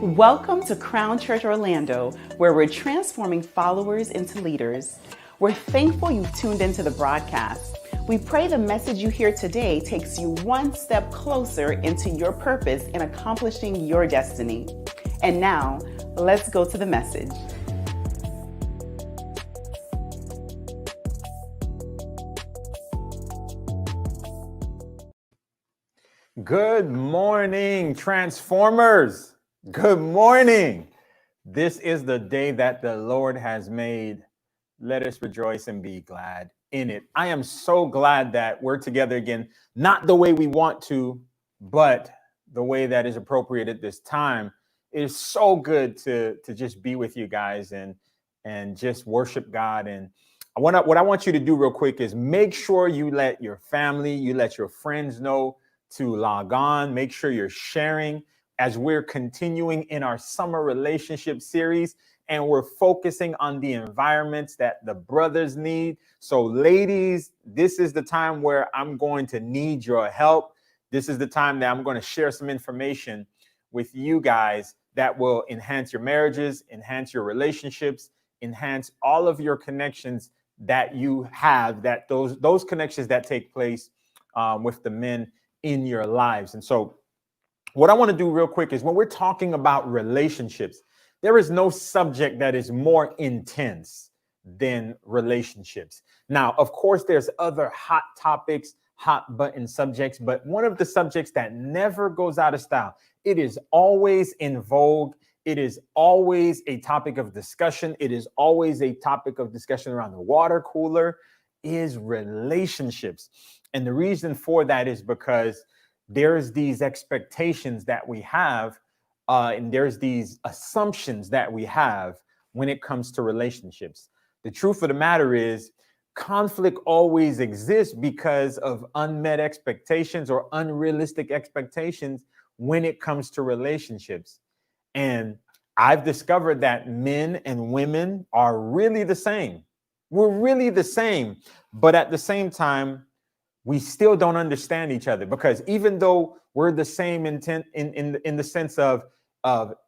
Welcome to Crown Church Orlando, where we're transforming followers into leaders. We're thankful you've tuned into the broadcast. We pray the message you hear today takes you one step closer into your purpose in accomplishing your destiny. And now, let's go to the message. Good morning, Transformers. Good morning. This is the day that the Lord has made. Let us rejoice and be glad in it. I am so glad that we're together again, not the way we want to, but the way that is appropriate at this time. It is so good to just be with you guys and just worship God. And what I want you to do real quick is make sure you let your family, you let your friends know to log on. Make sure you're sharing as we're continuing in our summer relationship series, and we're focusing on the environments that the brothers need. So ladies, this is the time where I'm going to need your help. This is the time that I'm going to share some information with you guys that will enhance your marriages, enhance your relationships, enhance all of your connections that you have, that those connections that take place with the men in your lives. And so what I want to do real quick is when we're talking about relationships, there is no subject that is more intense than relationships. Now, of course, there's other hot topics, hot button subjects, but one of the subjects that never goes out of style, it is always in vogue. It is always a topic of discussion. It is always a topic of discussion around the water cooler, is relationships. And the reason for that is because there's these expectations that we have, and there's these assumptions that we have when it comes to relationships. The truth of the matter is conflict always exists because of unmet expectations or unrealistic expectations when it comes to relationships. And I've discovered that men and women are really the same. We're really the same, but at the same time, we still don't understand each other, because even though we're the same intent in the sense of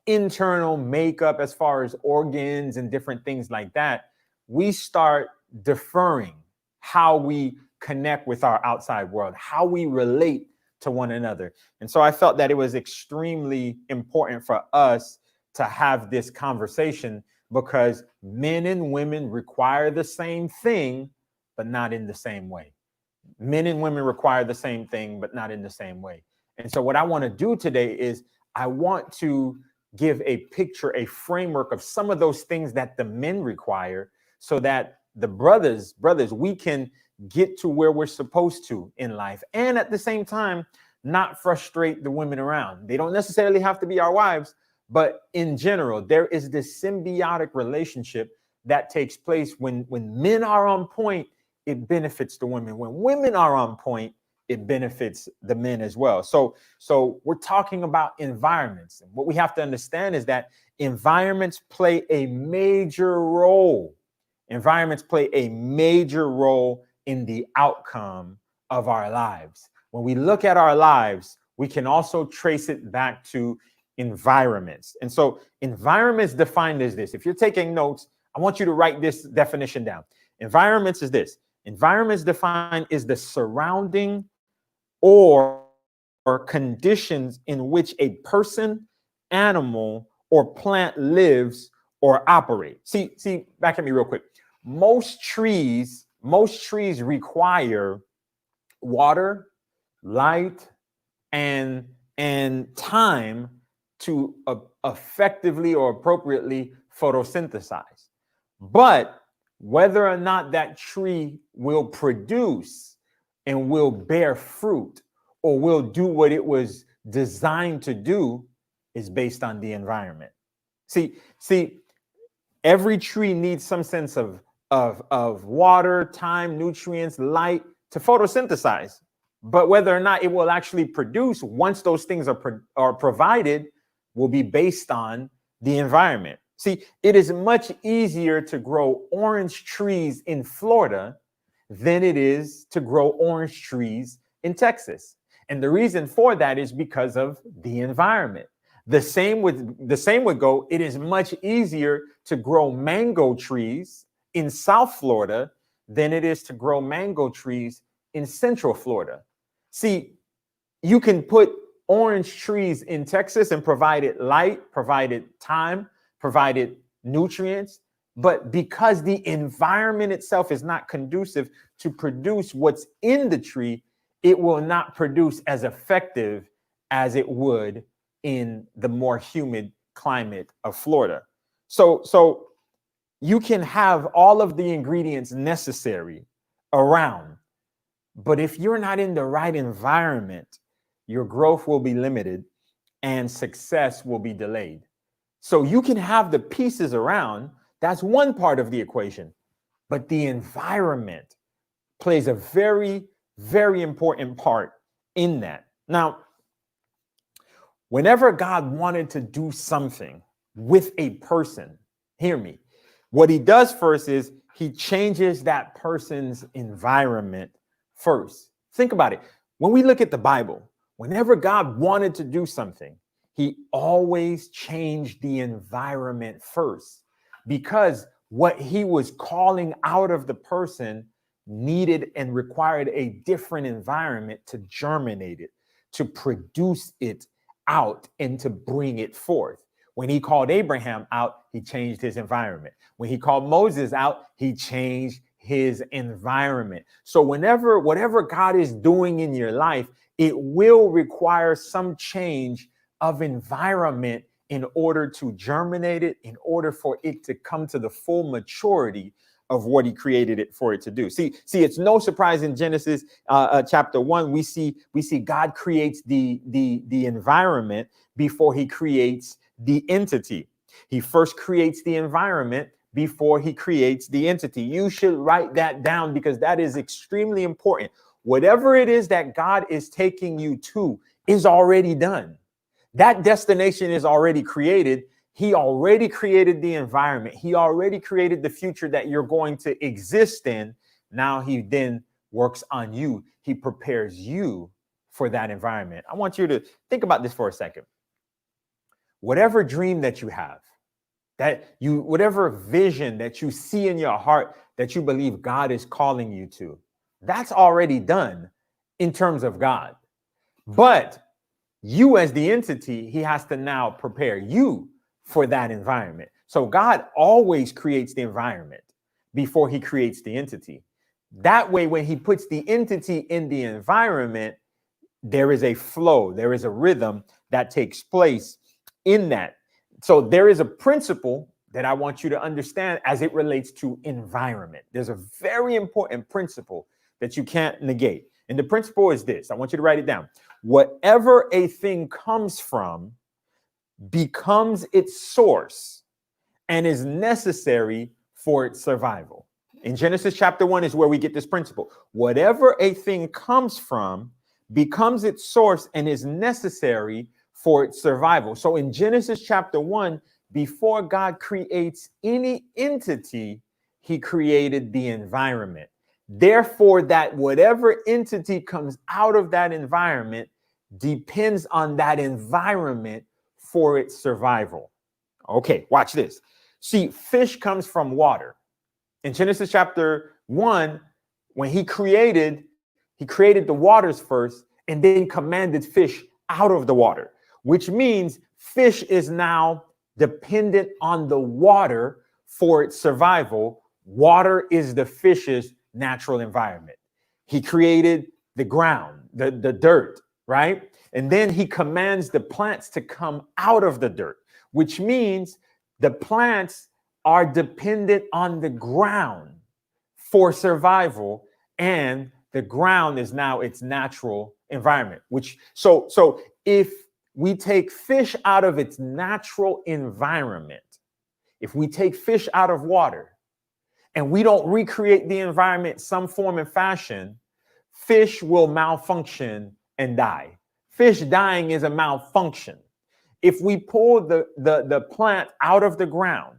internal makeup as far as organs and different things like that, we start deferring how we connect with our outside world, how we relate to one another. And so I felt that it was extremely important for us to have this conversation, because men and women require the same thing, but not in the same way. Men and women require the same thing, but not in the same way. And so what I want to do today is I want to give a picture, a framework of some of those things that the men require, so that the brothers, we can get to where we're supposed to in life. And at the same time, not frustrate the women around. They don't necessarily have to be our wives, but in general, there is this symbiotic relationship that takes place when men are on point. It benefits the women. When women are on point, it benefits the men as well. So we're talking about environments. And what we have to understand is that environments play a major role. Environments play a major role in the outcome of our lives. When we look at our lives, we can also trace it back to environments. And so environments defined as this. If you're taking notes, I want you to write this definition down. Environments is this. Environments defined is the surrounding or conditions in which a person, animal, or plant lives or operates. See, back at me real quick. Most trees require water, light, and time to effectively or appropriately photosynthesize. But whether or not that tree will produce and will bear fruit or will do what it was designed to do is based on the environment. See, every tree needs some sense of water, time, nutrients, light to photosynthesize. But whether or not it will actually produce once those things are provided will be based on the environment. See, it is much easier to grow orange trees in Florida than it is to grow orange trees in Texas. And the reason for that is because of the environment. The same would go. It is much easier to grow mango trees in South Florida than it is to grow mango trees in Central Florida. See, you can put orange trees in Texas and provide it light, provide it time, provide it nutrients. But because the environment itself is not conducive to produce what's in the tree, it will not produce as effective as it would in the more humid climate of Florida. So you can have all of the ingredients necessary around, but if you're not in the right environment, your growth will be limited and success will be delayed. So you can have the pieces around. That's one part of the equation, but the environment plays a very, very important part in that. Now, whenever God wanted to do something with a person, hear me, what he does first is he changes that person's environment first. Think about it. When we look at the Bible, whenever God wanted to do something, he always changed the environment first, because what he was calling out of the person needed and required a different environment to germinate it, to produce it out, and to bring it forth. When he called Abraham out, he changed his environment. When he called Moses out, he changed his environment. So whatever God is doing in your life, it will require some change of environment in order to germinate it, in order for it to come to the full maturity of what he created it for it to do. See, it's no surprise in Genesis chapter 1, we see God creates the environment before he creates the entity. He first creates the environment before he creates the entity. You should write that down, because that is extremely important. Whatever it is that God is taking you to is already done. That destination is already created. He already created the environment. He already created the future that you're going to exist in. Now he then works on you. He prepares you for that environment. I want you to think about this for a second. Whatever dream that you have, whatever vision that you see in your heart that you believe God is calling you to, that's already done in terms of God. But you as the entity, he has to now prepare you for that environment. So God always creates the environment before he creates the entity. That way, when he puts the entity in the environment, there is a flow, there is a rhythm that takes place in that. So there is a principle that I want you to understand as it relates to environment. There's a very important principle that you can't negate. And the principle is this. I want you to write it down. Whatever a thing comes from becomes its source and is necessary for its survival. In Genesis chapter 1 is where we get this principle. Whatever a thing comes from becomes its source and is necessary for its survival. So in Genesis chapter 1, before God creates any entity, he created the environment. Therefore, that whatever entity comes out of that environment depends on that environment for its survival. Okay, watch this. See, fish comes from water. In Genesis chapter 1, when he created the waters first and then commanded fish out of the water, which means fish is now dependent on the water for its survival. Water is the fish's natural environment. He created the ground, the dirt, right? And then he commands the plants to come out of the dirt, which means the plants are dependent on the ground for survival, and the ground is now its natural environment. So if we take fish out of its natural environment, if we take fish out of water and we don't recreate the environment some form and fashion, fish will malfunction and die. Fish dying is a malfunction. If we pull the plant out of the ground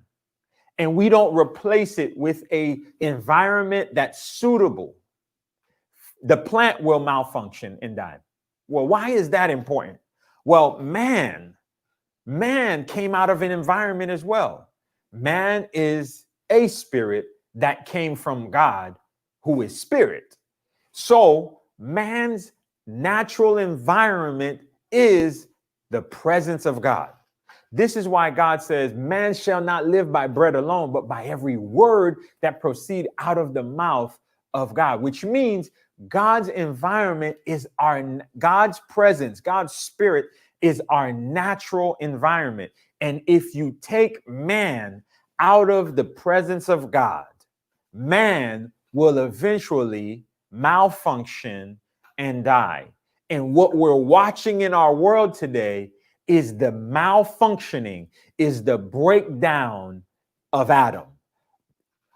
and we don't replace it with an environment that's suitable, the plant will malfunction and die. Well, why is that important? Well, man Man came out of an environment as well. Man is a spirit that came from God, who is spirit. So man's natural environment is the presence of God. This is why God says, man shall not live by bread alone, but by every word that proceed out of the mouth of God, which means God's environment is God's presence, God's spirit is our natural environment. And if you take man out of the presence of God, man will eventually malfunction and die. And what we're watching in our world today is the malfunctioning, is the breakdown of Adam.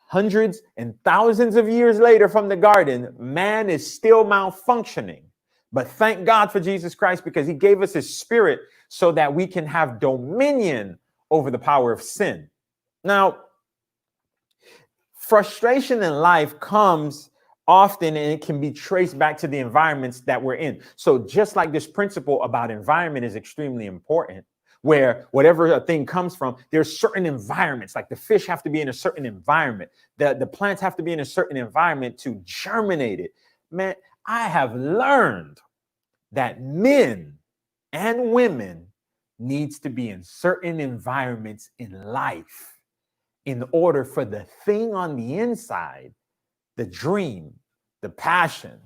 Hundreds and thousands of years later from the garden, man is still malfunctioning. But thank God for Jesus Christ, because he gave us his spirit so that we can have dominion over the power of sin. Now, frustration in life comes often, and it can be traced back to the environments that we're in. So just like this principle about environment is extremely important, where whatever a thing comes from, there's certain environments, like the fish have to be in a certain environment. The plants have to be in a certain environment to germinate it. Man, I have learned that men and women needs to be in certain environments in life in order for the thing on the inside, the dream, the passion,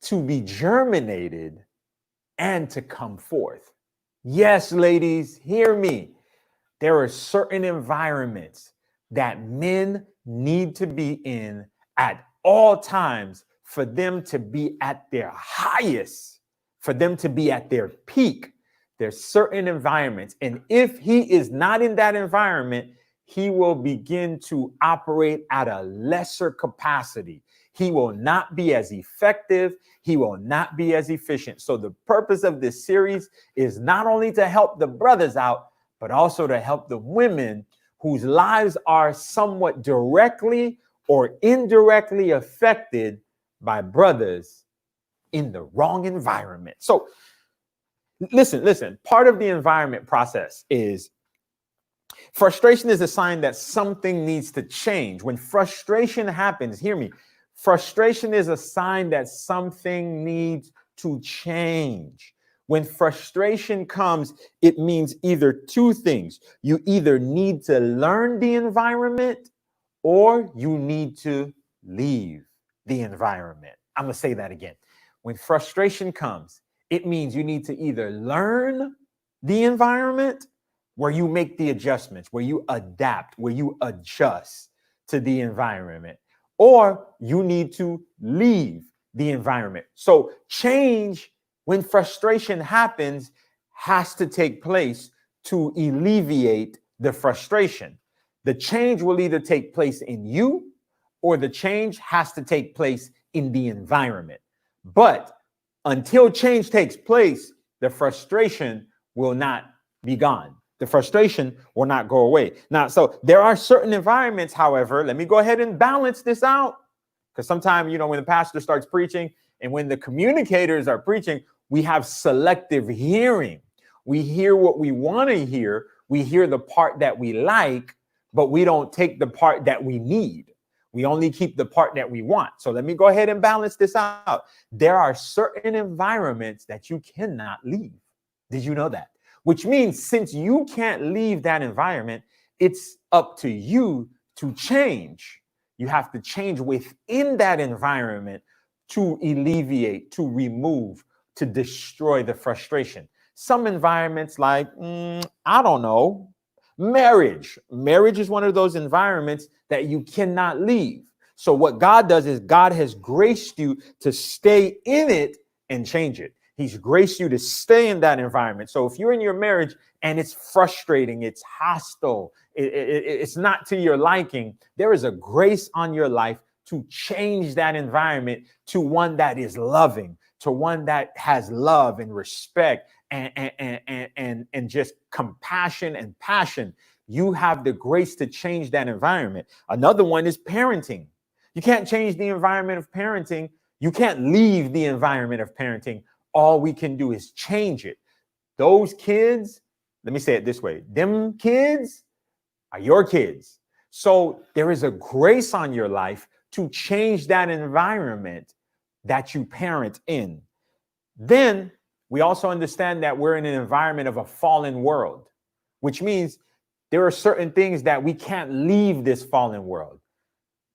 to be germinated and to come forth. Yes, ladies, hear me. There are certain environments that men need to be in at all times for them to be at their highest, for them to be at their peak. There's certain environments. And if he is not in that environment, he will begin to operate at a lesser capacity. He will not be as effective. He will not be as efficient. So the purpose of this series is not only to help the brothers out, but also to help the women whose lives are somewhat directly or indirectly affected by brothers in the wrong environment. So listen, part of the environment process is frustration is a sign that something needs to change. When frustration happens, hear me, frustration is a sign that something needs to change. When frustration comes, it means either two things. You either need to learn the environment or you need to leave the environment. I'm going to say that again. When frustration comes, it means you need to either learn the environment, where you make the adjustments, where you adapt, where you adjust to the environment, or you need to leave the environment. So change, when frustration happens, has to take place to alleviate the frustration. The change will either take place in you, or the change has to take place in the environment. But until change takes place, the frustration will not be gone. The frustration will not go away. Now, so there are certain environments, however, let me go ahead and balance this out. Because sometimes, when the pastor starts preaching and when the communicators are preaching, we have selective hearing. We hear what we want to hear. We hear the part that we like, but we don't take the part that we need. We only keep the part that we want. So let me go ahead and balance this out. There are certain environments that you cannot leave. Did you know that? Which means since you can't leave that environment, it's up to you to change. You have to change within that environment to alleviate, to remove, to destroy the frustration. Some environments like, I don't know, marriage. Marriage is one of those environments that you cannot leave. So what God does is God has graced you to stay in it and change it. He's graced you to stay in that environment. So if you're in your marriage and it's frustrating, it's hostile, it's not to your liking, there is a grace on your life to change that environment to one that is loving, to one that has love and respect and just compassion and passion. You have the grace to change that environment. Another one is parenting. You can't change the environment of parenting. You can't leave the environment of parenting. All we can do is change it. Those kids let me say it this way. Them kids are your kids. So there is a grace on your life to change that environment that you parent in. Then we also understand that we're in an environment of a fallen world, which means there are certain things that we can't leave this fallen world.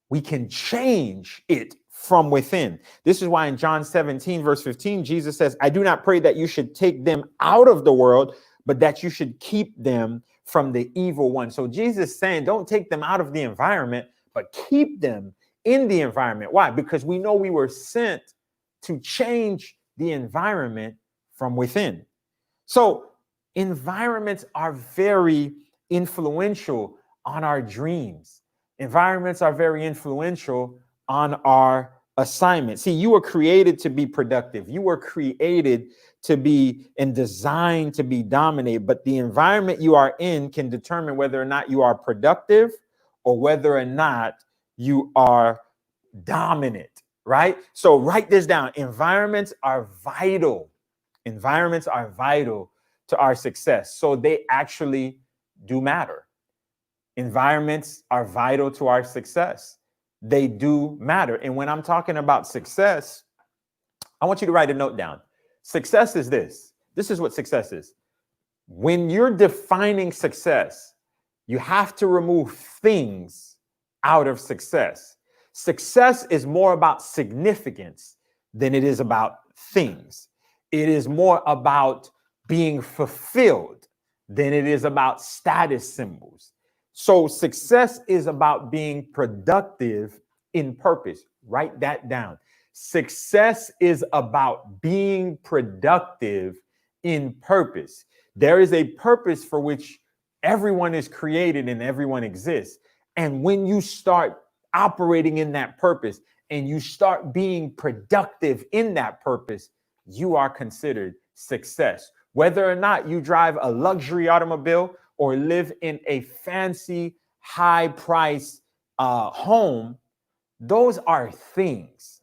We can change it from within. This is why in John 17, verse 15, Jesus says, I do not pray that you should take them out of the world, but that you should keep them from the evil one. So Jesus is saying, don't take them out of the environment, but keep them in the environment. Why? Because we know we were sent to change the environment from within. So environments are very influential on our dreams. Environments are very influential on our assignment. See, you were created to be productive. You were created to be and designed to be dominated, but the environment you are in can determine whether or not you are productive or whether or not you are dominant, right? So write this down. Environments are vital. Environments are vital to our success. So they actually do matter. Environments are vital to our success. They do matter. And when I'm talking about success, I want you to write a note down. Success is this. This is what success is. When you're defining success, you have to remove things out of success. Success is more about significance than it is about things. It is more about being fulfilled than it is about status symbols. So success is about being productive in purpose. Write that down. Success is about being productive in purpose. There is a purpose for which everyone is created and everyone exists. And when you start operating in that purpose and you start being productive in that purpose, you are considered success. Whether or not you drive a luxury automobile or live in a fancy, high-priced home, those are things,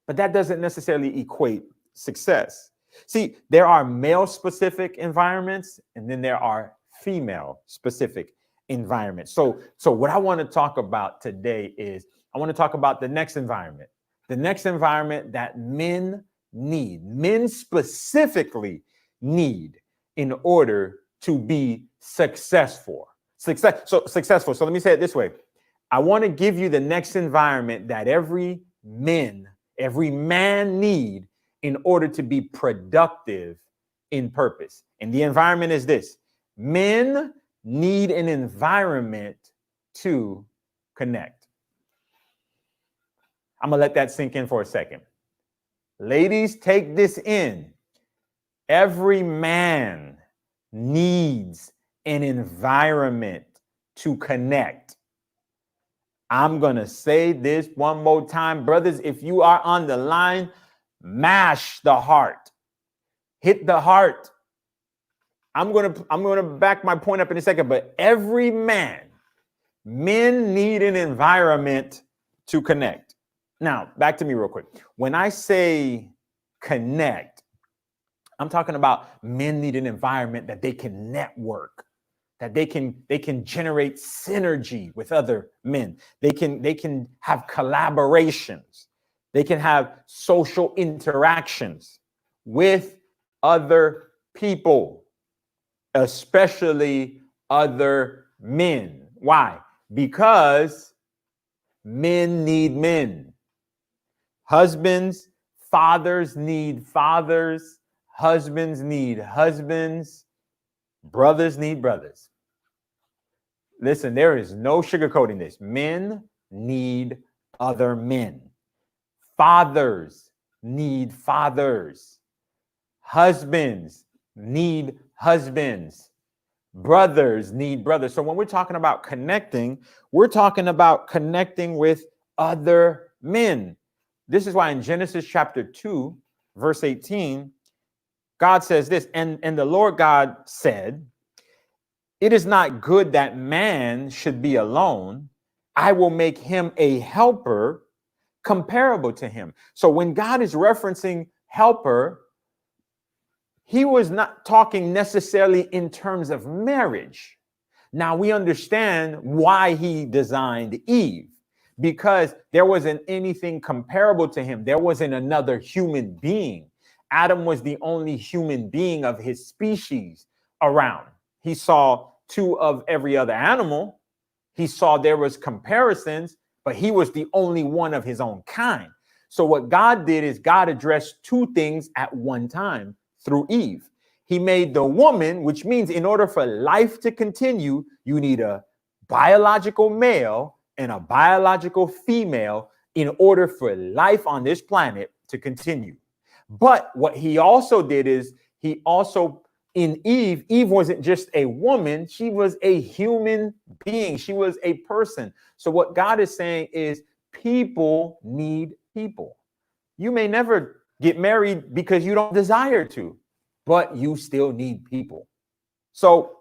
but that doesn't necessarily equate success. See, there are male-specific environments, and then there are female-specific environments. So what I want to talk about today is I want to talk about the next environment that men need, men specifically need in order to be successful. So let me say it this way. I want to give you the next environment that every man need in order to be productive in purpose. And the environment is this. Men need an environment to connect. I'm going to let that sink in for a second. Ladies, take this in. Every man needs an environment to connect. I'm going to say this one more time. Brothers, if you are on the line, mash the heart. Hit the heart. I'm going to back my point up in a second, but every man, men need an environment to connect. Now, back to me real quick. When I say connect, I'm talking about men need an environment that they can network, that they can generate synergy with other men. They can have collaborations. They can have social interactions with other people, especially other men. Why? Because men need men. Husbands, fathers need fathers. Husbands need husbands. Brothers need brothers. Listen, there is no sugarcoating this. Men need other men. Fathers need fathers. Husbands need husbands. Brothers need brothers. So when we're talking about connecting, we're talking about connecting with other men. This is why in Genesis chapter 2, verse 18, God says this, and the Lord God said, it is not good that man should be alone. I will make him a helper comparable to him. So when God is referencing helper, he was not talking necessarily in terms of marriage. Now we understand why he designed Eve, because there wasn't anything comparable to him. There wasn't another human being. Adam was the only human being of his species around. He saw two of every other animal. He saw there was comparisons, but he was the only one of his own kind. So what God did is God addressed two things at one time through Eve. He made the woman, which means in order for life to continue, you need a biological male and a biological female in order for life on this planet to continue. But what he also did is he also, in Eve wasn't just a woman, she was a human being. She was a person. So what God is saying is people need people. You may never get married because you don't desire to, but you still need people. So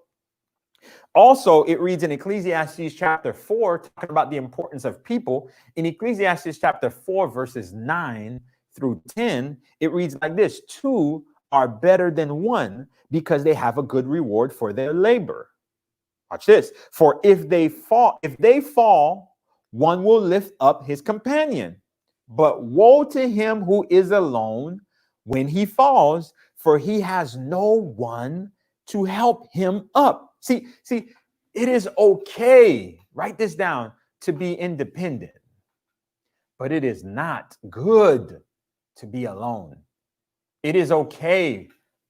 also it reads in Ecclesiastes chapter 4, talking about the importance of people. In Ecclesiastes chapter 4, verses 9 through 10, it reads like this: two are better than one because they have a good reward for their labor. Watch this. For if they fall, one will lift up his companion. But woe to him who is alone when he falls, for he has no one to help him up. See, it is okay, write this down, to be independent, but it is not good to be alone. It is okay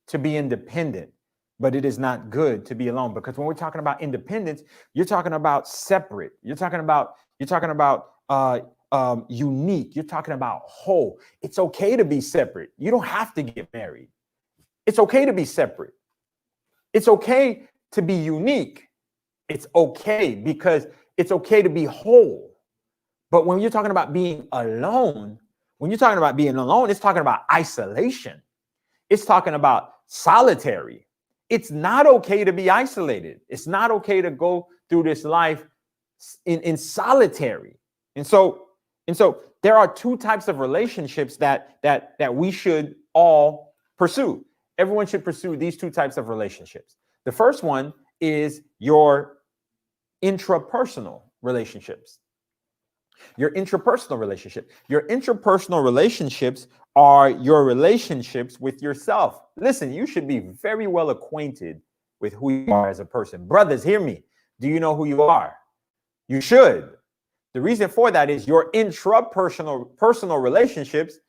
to be independent, but it is not good to be alone. Because when we're talking about independence, you're talking about separate. You're talking about unique. You're talking about whole. It's okay to be separate. You don't have to get married. It's okay to be separate. It's okay to be unique. It's okay because it's okay to be whole. But when you're talking about being alone, it's talking about isolation. It's talking about solitary. It's not okay to be isolated. It's not okay to go through this life in solitary. And so there are two types of relationships that we should all pursue. Everyone should pursue these two types of relationships. The first one is your intrapersonal relationships. Your intrapersonal relationships are your relationships with yourself. Listen, you should be very well acquainted with who you are as a person. Brothers, hear me. Do you know who you are? You should. The reason for that is your personal relationships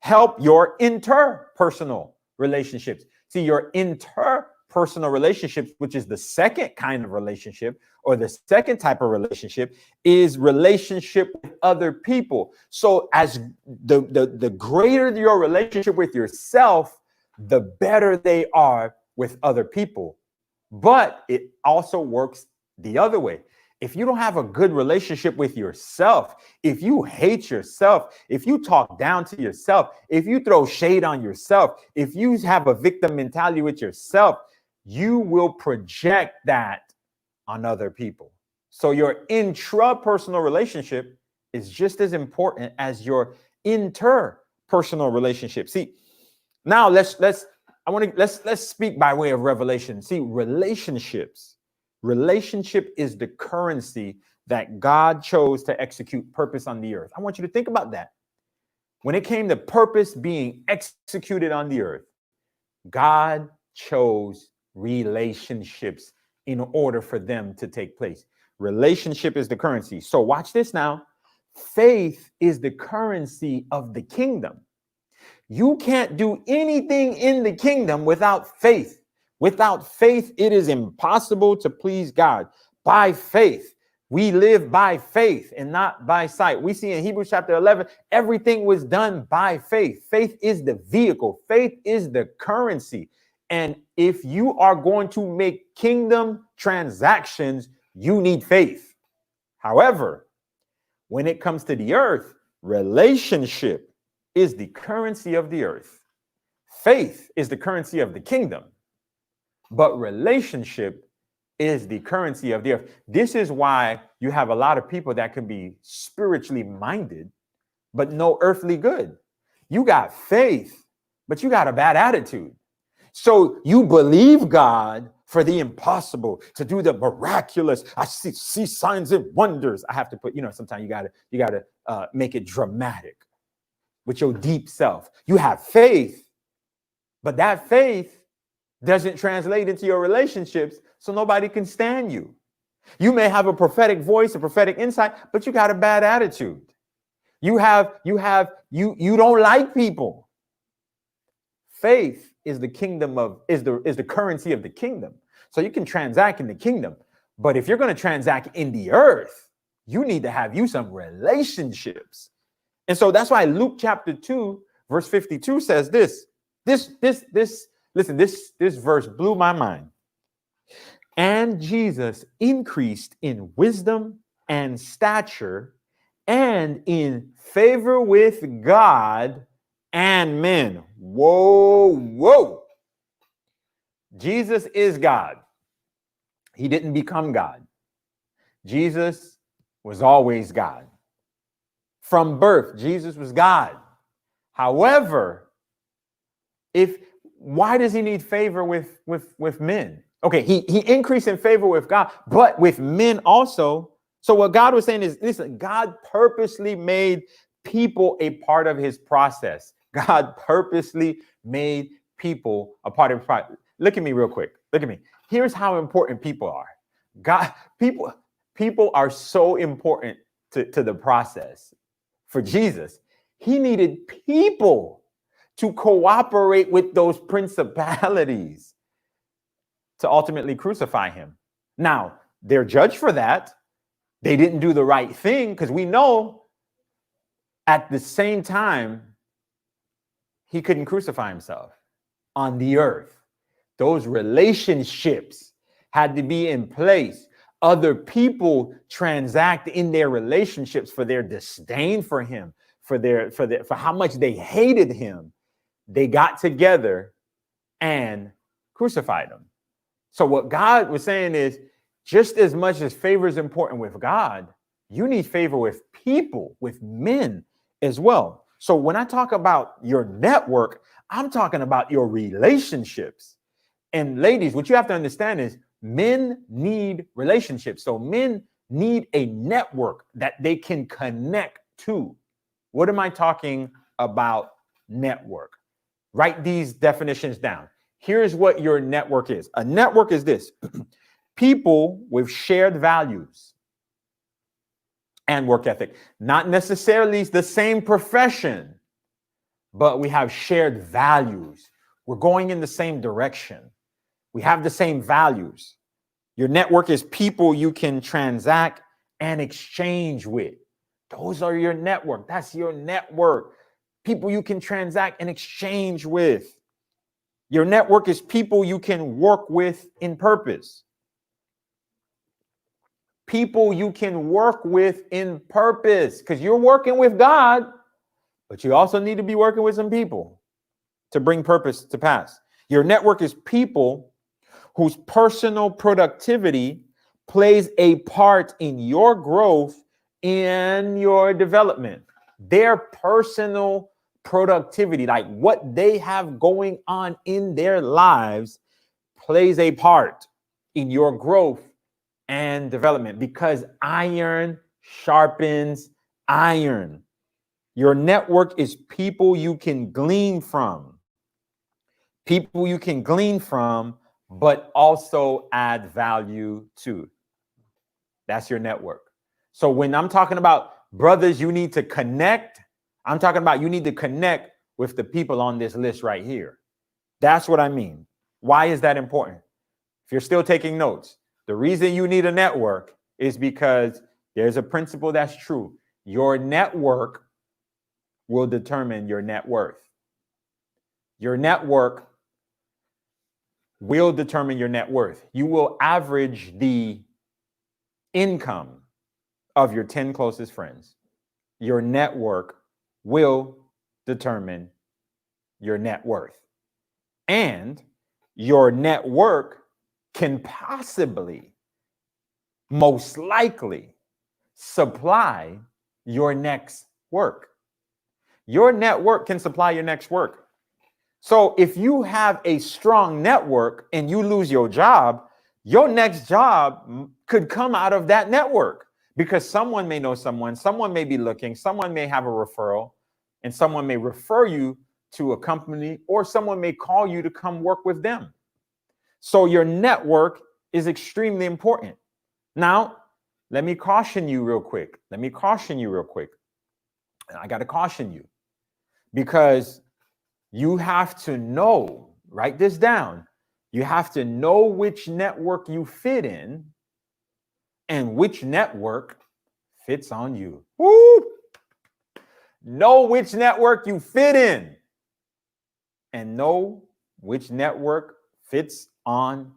help your interpersonal relationships. See, your interpersonal relationships, which is the second kind of relationship, or the second type of relationship, is relationship with other people. So as the greater your relationship with yourself, the better they are with other people. But it also works the other way. If you don't have a good relationship with yourself, if you hate yourself, if you talk down to yourself, if you throw shade on yourself, if you have a victim mentality with yourself, you will project that on other people. So your intrapersonal relationship is just as important as your interpersonal relationship. See, now let's speak by way of revelation. See, Relationship is the currency that God chose to execute purpose on the earth. I want you to think about that. When it came to purpose being executed on the earth, God chose relationships in order for them to take place. Relationship is the currency. So watch this now. Faith is the currency of the kingdom. You can't do anything in the kingdom without faith. Without faith, it is impossible to please God. By faith, we live by faith and not by sight. We see in Hebrews chapter 11, everything was done by faith. Faith is the vehicle. Faith is the currency. And if you are going to make kingdom transactions, you need faith. However, when it comes to the earth, relationship is the currency of the earth. Faith is the currency of the kingdom. But relationship is the currency of the earth. This is why you have a lot of people that can be spiritually minded, but no earthly good. You got faith, but you got a bad attitude. So you believe God for the impossible, to do the miraculous. I see signs and wonders. I have to put, sometimes you gotta make it dramatic with your deep self. You have faith, but that faith doesn't translate into your relationships, so nobody can stand you. You may have a prophetic voice, a prophetic insight, but you got a bad attitude. You don't like people. Faith is the currency of the kingdom. So you can transact in the kingdom, but if you're going to transact in the earth, you need to have some relationships. And so that's why Luke chapter 2, verse 52 says this. Listen, this verse blew my mind. And Jesus increased in wisdom and stature and in favor with God and men. Whoa. Jesus is God. He didn't become God. Jesus was always God. From birth, Jesus was God. However, why does he need favor with men? Okay, he increased in favor with God, but with men also. So what God was saying is, listen, God purposely made people a part of his process. God purposely made people a part of his process. Look at me real quick. Look at me. Here's how important people are. People are so important to the process. For Jesus, he needed people to cooperate with those principalities to ultimately crucify him. Now, they're judged for that. They didn't do the right thing, because we know at the same time, he couldn't crucify himself on the earth. Those relationships had to be in place. Other people transact in their relationships for their disdain for him, for how much they hated him. They got together and crucified him. So what God was saying is, just as much as favor is important with God, you need favor with people, with men as well. So when I talk about your network, I'm talking about your relationships. And ladies, what you have to understand is men need relationships. So men need a network that they can connect to. What am I talking about? Network. Write these definitions down. Here's what your network is. A network is this: people with shared values and work ethic. Not necessarily the same profession, but we have shared values. We're going in the same direction. We have the same values. Your network is people you can transact and exchange with. Those are your network. That's your network. People you can transact and exchange with. Your network is people you can work with in purpose. People you can work with in purpose, because you're working with God, but you also need to be working with some people to bring purpose to pass. Your network is people whose personal productivity plays a part in your growth and your development. Their personal productivity, like what they have going on in their lives, plays a part in your growth and development, because iron sharpens iron. Your network is people you can glean from. People you can glean from, but also add value to. That's your network. So when I'm talking about brothers, you need to connect. I'm talking about you need to connect with the people on this list right here. That's what I mean. Why is that important? If you're still taking notes, the reason you need a network is because there's a principle that's true. Your network will determine your net worth. Your network will determine your net worth. You will average the income of your 10 closest friends. Your network will determine your net worth. And your network can possibly, most likely, supply your next work. Your network can supply your next work. So if you have a strong network and you lose your next job could come out of that network because someone may know someone may be looking, someone may have a referral, and someone may refer you to a company, or someone may call you to come work with them. So your network is extremely important. Now, let me caution you real quick. I got to caution you because you have to know, write this down. You have to know which network you fit in and which network fits on you. Woo! Know which network you fit in and know which network fits on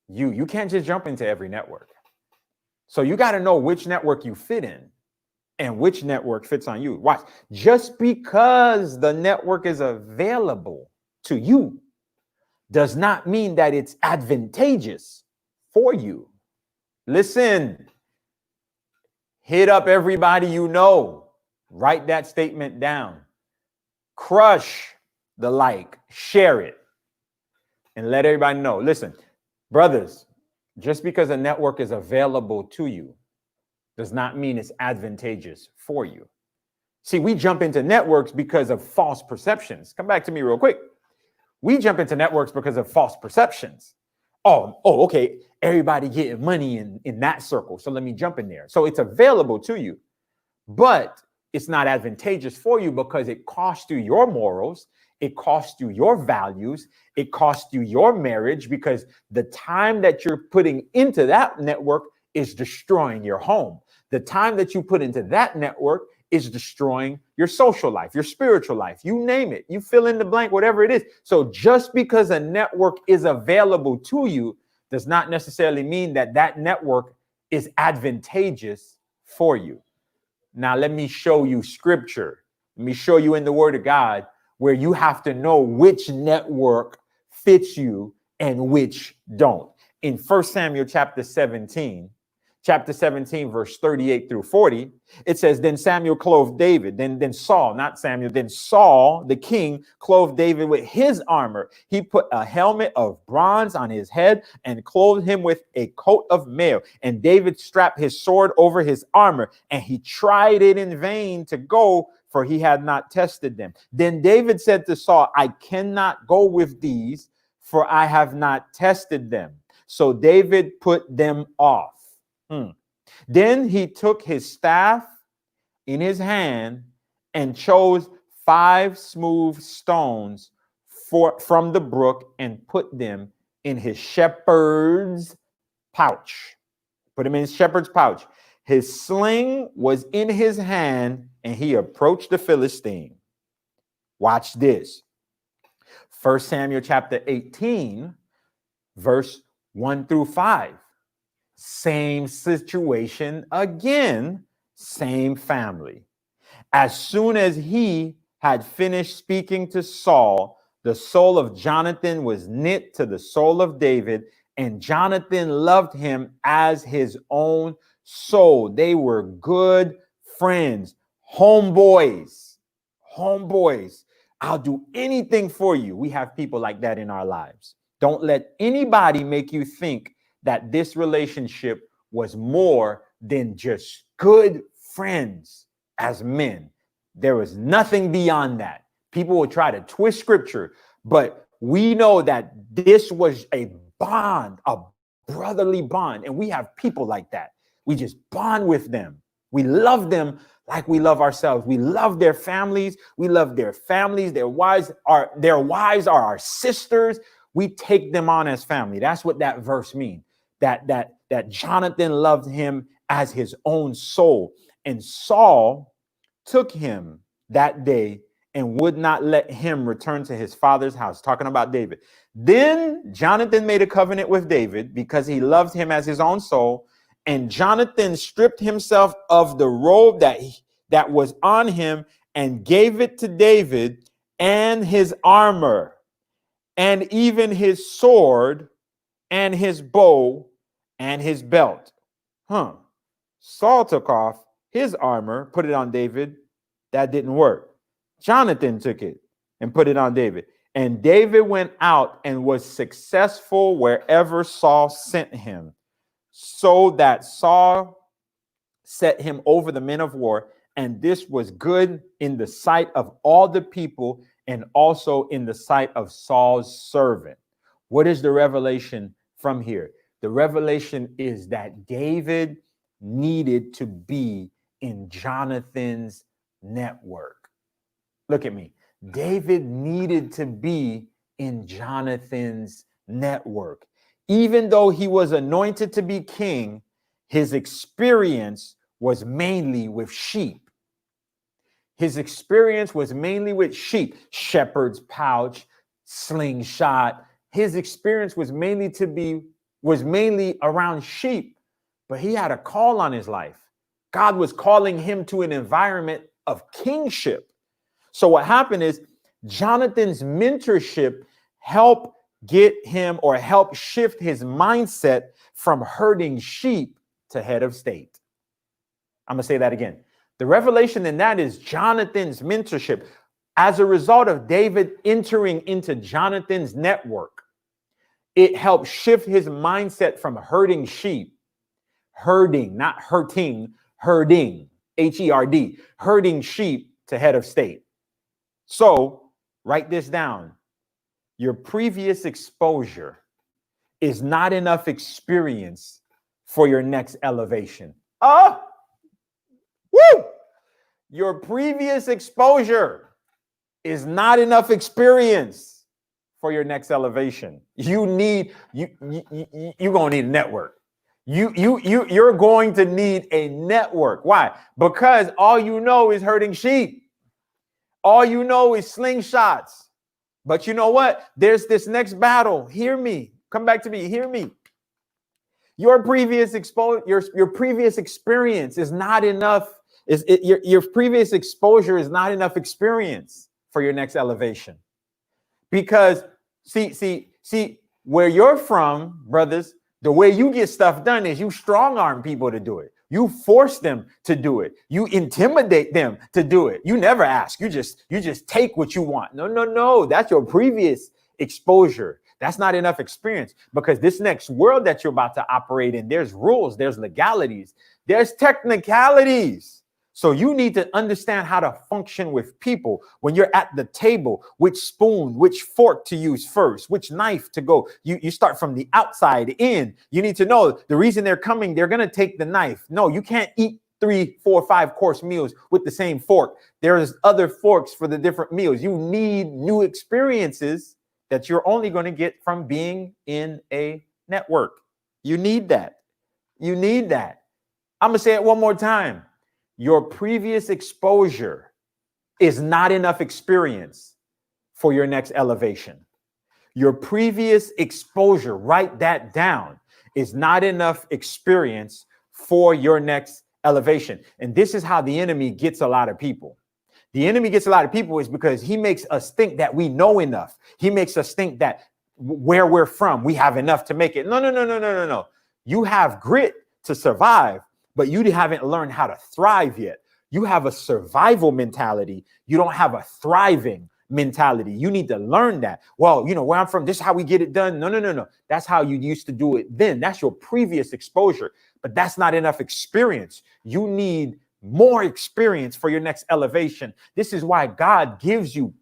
you. You can't just jump into every network. So you got to know which network you fit in and which network fits on you. Watch. Just because the network is available to you does not mean that it's advantageous for you. Listen, hit up everybody you know. Write that statement down. Crush the like, share it, and let everybody know. Listen, brothers, just because a network is available to you does not mean it's advantageous for you. See, we jump into networks because of false perceptions. Come back to me real quick. We jump into networks because of false perceptions. Okay, everybody getting money in that circle, so let me jump in there. So it's available to you, but it's not advantageous for you because it costs you your morals, it costs you your values, it costs you your marriage, because the time that you're putting into that network is destroying your home. The time that you put into that network is destroying your social life, your spiritual life, you name it, you fill in the blank, whatever it is. So just because a network is available to you does not necessarily mean that that network is advantageous for you. Now, let me show you scripture. Let me show you in the word of God where you have to know which network fits you and which don't. In 1 Samuel chapter 17, verse 38 through 40, it says, then Samuel clothed David, then Saul, not Samuel, then Saul, the king, clothed David with his armor. He put a helmet of bronze on his head and clothed him with a coat of mail. And David strapped his sword over his armor, and he tried it in vain to go, for he had not tested them. Then David said to Saul, I cannot go with these, for I have not tested them. So David put them off. Then he took his staff in his hand and chose 5 smooth stones from the brook and put them in his shepherd's pouch. Put him in his shepherd's pouch. His sling was in his hand, and he approached the Philistine. Watch this. 1 Samuel chapter 18, verse 1 through 5. Same situation again, same family. As soon as he had finished speaking to Saul, the soul of Jonathan was knit to the soul of David, and Jonathan loved him as his own soul. They were good friends, homeboys. I'll do anything for you. We have people like that in our lives. Don't let anybody make you think that this relationship was more than just good friends as men. There was nothing beyond that. People will try to twist scripture, but we know that this was a bond, a brotherly bond, and we have people like that. We just bond with them. We love them like we love ourselves. We love their families. We love their families. Their wives are our sisters. We take them on as family. That's what that verse means. That Jonathan loved him as his own soul. And Saul took him that day and would not let him return to his father's house. Talking about David. Then Jonathan made a covenant with David because he loved him as his own soul. And Jonathan stripped himself of the robe that was on him and gave it to David, and his armor, and even his sword, and his bow, and his belt. Saul took off his armor, put it on David. That didn't work. Jonathan took it and put it on David. And David went out and was successful wherever Saul sent him, so that Saul set him over the men of war. And this was good in the sight of all the people and also in the sight of Saul's servant. What is the revelation from here? The revelation is that David needed to be in Jonathan's network. Look at me. David needed to be in Jonathan's network. Even though he was anointed to be king, his experience was mainly with sheep. His experience was mainly with sheep, shepherd's pouch, slingshot. His experience was mainly around sheep, but he had a call on his life. God was calling him to an environment of kingship. So what happened is Jonathan's mentorship helped get him or help shift his mindset from herding sheep to head of state. I'm going to say that again. The revelation in that is Jonathan's mentorship. As a result of David entering into Jonathan's network, it helped shift his mindset from herding sheep, herding, not hurting, herding, H-E-R-D, herding sheep to head of state. So write this down. Your previous exposure is not enough experience for your next elevation. Woo! Your previous exposure is not enough experience for your next elevation. You're gonna need a network. You're going to need a network. Why? Because all you know is herding sheep. All you know is slingshots. But you know what? There's this next battle. Hear me. Come back to me. Hear me. Your previous your previous experience is not enough. Your previous exposure is not enough experience for your next elevation. Because see, where you're from, brothers, the way you get stuff done is you strong arm people to do it. You force them to do it. You intimidate them to do it. You never ask. You just take what you want. No. That's your previous exposure. That's not enough experience, because this next world that you're about to operate in, there's rules, there's legalities, there's technicalities. So you need to understand how to function with people when you're at the table, which spoon, which fork to use first, which knife to go. You start from the outside in. You need to know the reason they're coming. They're going to take the knife. No, you can't eat 3, 4, 5 course meals with the same fork. There's other forks for the different meals. You need new experiences that you're only going to get from being in a network. You need that. You need that. I'm going to say it one more time. Your previous exposure is not enough experience for your next elevation. Your previous exposure, write that down, is not enough experience for your next elevation. And this is how the enemy gets a lot of people. The enemy gets a lot of people is because he makes us think that we know enough. He makes us think that where we're from, we have enough to make it. No. You have grit to survive, but you haven't learned how to thrive yet. You have a survival mentality. You don't have a thriving mentality. You need to learn that. Well, where I'm from, this is how we get it done. No. That's how you used to do it then. That's your previous exposure, but that's not enough experience. You need more experience for your next elevation. This is why God gives you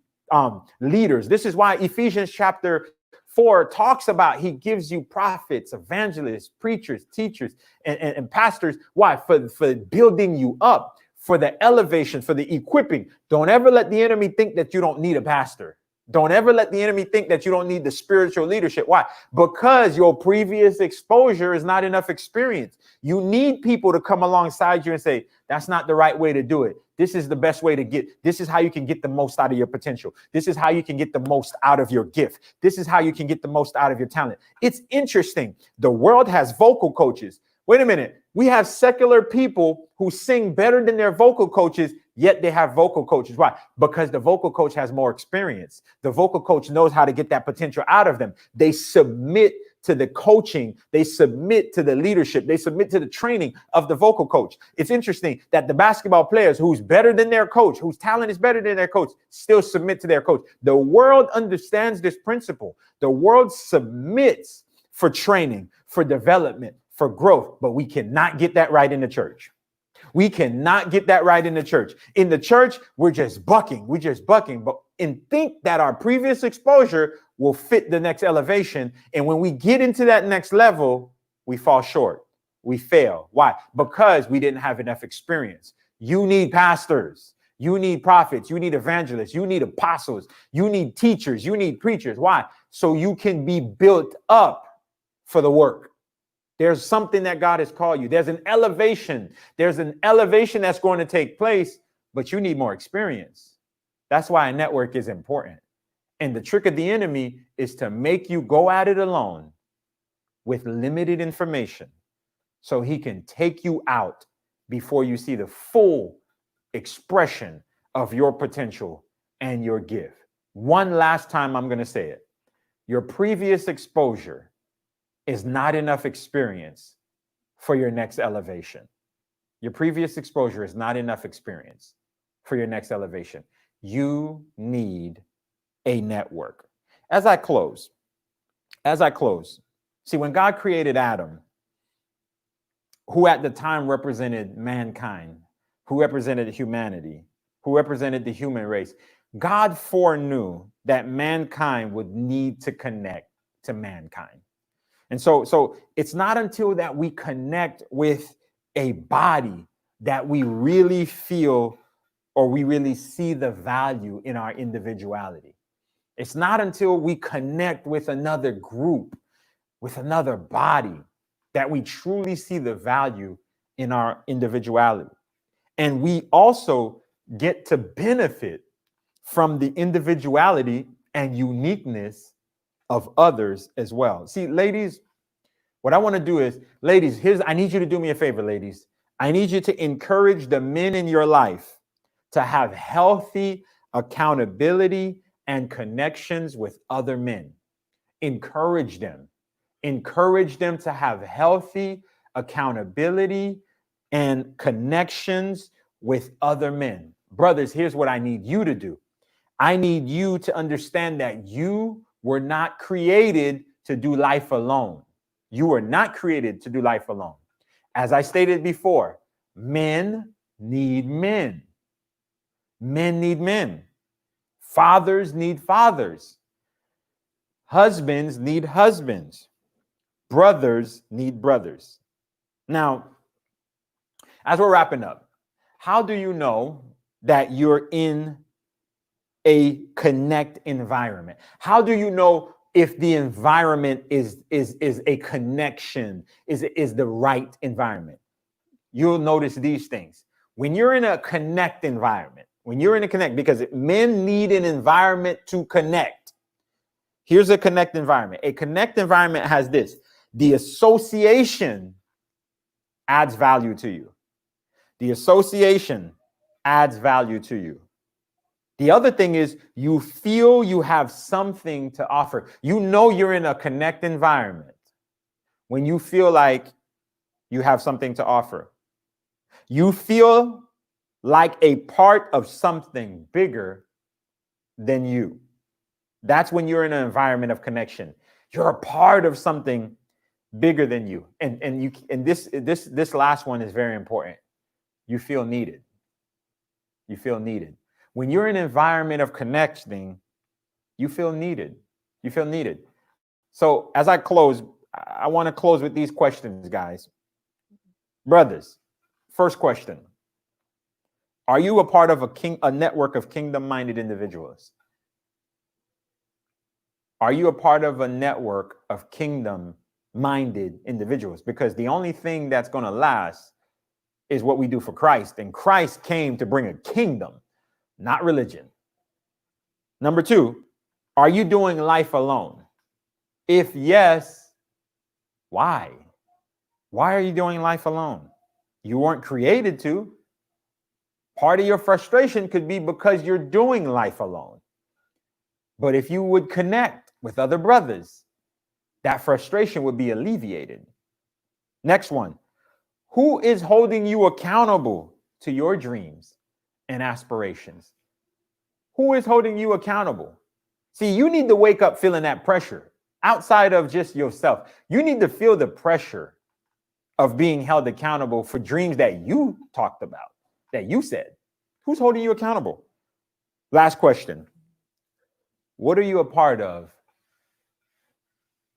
leaders. This is why Ephesians chapter 4 talks about he gives you prophets, evangelists, preachers, teachers, and pastors. Why? For building you up, for the elevation, for the equipping. Don't ever let the enemy think that you don't need a pastor. Don't ever let the enemy think that you don't need the spiritual leadership. Why? Because your previous exposure is not enough experience. You need people to come alongside you and say, that's not the right way to do it. This is the best way to this is how you can get the most out of your potential. This is how you can get the most out of your gift. This is how you can get the most out of your talent. It's interesting. The world has vocal coaches. Wait a minute. We have secular people who sing better than their vocal coaches, yet they have vocal coaches. Why? Because the vocal coach has more experience. The vocal coach knows how to get that potential out of them. They submit to the coaching. They submit to the leadership. They submit to the training of the vocal coach. It's interesting that the basketball players who's better than their coach, whose talent is better than their coach, still submit to their coach. The world understands this principle. The world submits for training, for development, for growth, but we cannot get that right in the church. We cannot get that right in the church. In the church, we're just bucking. But think that our previous exposure will fit the next elevation. And when we get into that next level, we fall short. We fail. Why? Because we didn't have enough experience. You need pastors. You need prophets. You need evangelists. You need apostles. You need teachers. You need preachers. Why? So you can be built up for the work. There's something that God has called you. There's an elevation. There's an elevation that's going to take place, but you need more experience. That's why a network is important. And the trick of the enemy is to make you go at it alone with limited information so he can take you out before you see the full expression of your potential and your gift. One last time, I'm going to say it. Your previous exposure is not enough experience for your next elevation. Your previous exposure is not enough experience for your next elevation. You need a network. As I close, see, when God created Adam, who at the time represented mankind, who represented humanity, who represented the human race, God foreknew that mankind would need to connect to mankind. And so it's not until that we connect with a body that we really feel or we really see the value in our individuality. It's not until we connect with another group, with another body, that we truly see the value in our individuality. And we also get to benefit from the individuality and uniqueness of others as well. See, ladies, what I want to do is, ladies, I need you to do me a favor, ladies. I need you to encourage the men in your life to have healthy accountability and connections with other men. Encourage them. Encourage them to have healthy accountability and connections with other men. Brothers, here's what I need you to do. I need you to understand that you were not created to do life alone. You were not created to do life alone. As I stated before, men need men. Men need men. Fathers need fathers. Husbands need husbands. Brothers need brothers. Now, as we're wrapping up, how do you know that you're in a connect environment? How do you know if the environment is a connection, is the right environment? You'll notice these things. When you're in a connect environment, because men need an environment to connect. Here's a connect environment. A connect environment has this. The association adds value to you. The association adds value to you. The other thing is you feel you have something to offer. You know you're in a connect environment when you feel like you have something to offer. You feel like a part of something bigger than you. That's when you're in an environment of connection. You're a part of something bigger than you. And this last one is very important. You feel needed. You feel needed. When you're in an environment of connecting, you feel needed. You feel needed. So as I close, I want to close with these questions, guys. Brothers, first question. Are you a part of a network of kingdom-minded individuals? Are you a part of a network of kingdom-minded individuals? Because the only thing that's going to last is what we do for Christ. And Christ came to bring a kingdom, not religion. Number two, are you doing life alone? If yes, why? Why are you doing life alone? You weren't created to. Part of your frustration could be because you're doing life alone. But if you would connect with other brothers, that frustration would be alleviated. Next one. Who is holding you accountable to your dreams and aspirations? Who is holding you accountable? See, you need to wake up feeling that pressure outside of just yourself. You need to feel the pressure of being held accountable for dreams that you talked about, that you said. Who's holding you accountable? Last question. What are you a part of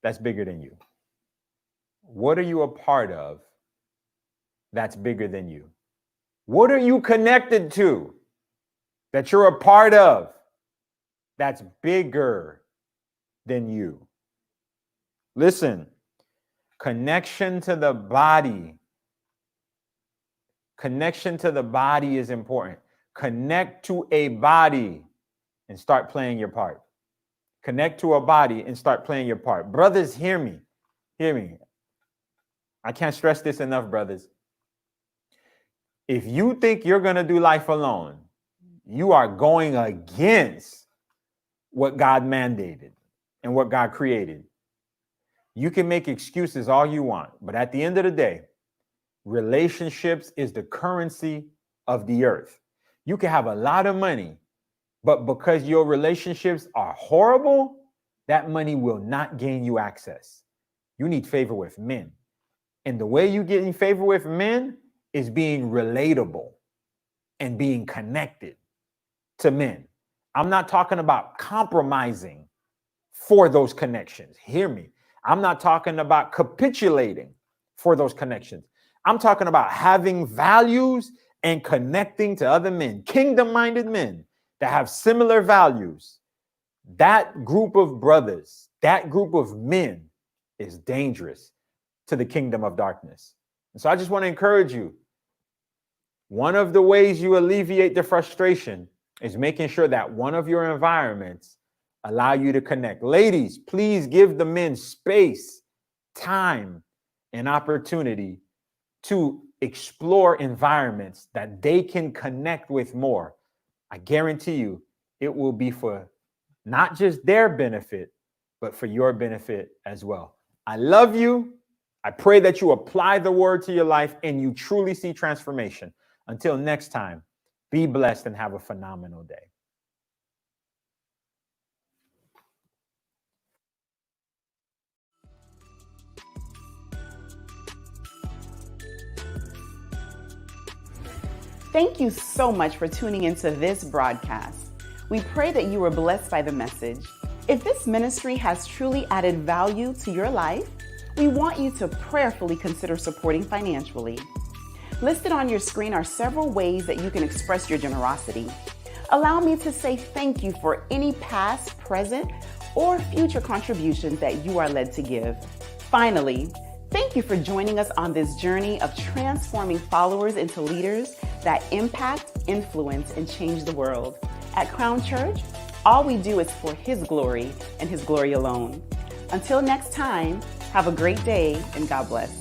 that's bigger than you? What are you a part of that's bigger than you? What are you connected to that you're a part of that's bigger than you? Listen, connection to the body. Connection to the body is important. Connect to a body and start playing your part. Connect to a body and start playing your part. Brothers, hear me. Hear me. I can't stress this enough, brothers. If you think you're going to do life alone, you are going against what God mandated and what God created. You can make excuses all you want, but at the end of the day, relationships is the currency of the earth. You can have a lot of money, but because your relationships are horrible, that money will not gain you access. You need favor with men. And the way you get in favor with men is being relatable and being connected to men. I'm not talking about compromising for those connections. Hear me. I'm not talking about capitulating for those connections. I'm talking about having values and connecting to other men, kingdom-minded men that have similar values. That group of brothers, that group of men is dangerous to the kingdom of darkness. And so I just want to encourage you. One of the ways you alleviate the frustration is making sure that one of your environments allow you to connect. Ladies, please give the men space, time, and opportunity to explore environments that they can connect with more. I guarantee you it will be for not just their benefit, but for your benefit as well. I love you. I pray that you apply the word to your life and you truly see transformation. Until next time, be blessed and have a phenomenal day. Thank you so much for tuning into this broadcast. We pray that you were blessed by the message. If this ministry has truly added value to your life, we want you to prayerfully consider supporting financially. Listed on your screen are several ways that you can express your generosity. Allow me to say thank you for any past, present, or future contributions that you are led to give. Finally, thank you for joining us on this journey of transforming followers into leaders that impact, influence, and change the world. At Crown Church, all we do is for His glory and His glory alone. Until next time, have a great day and God bless.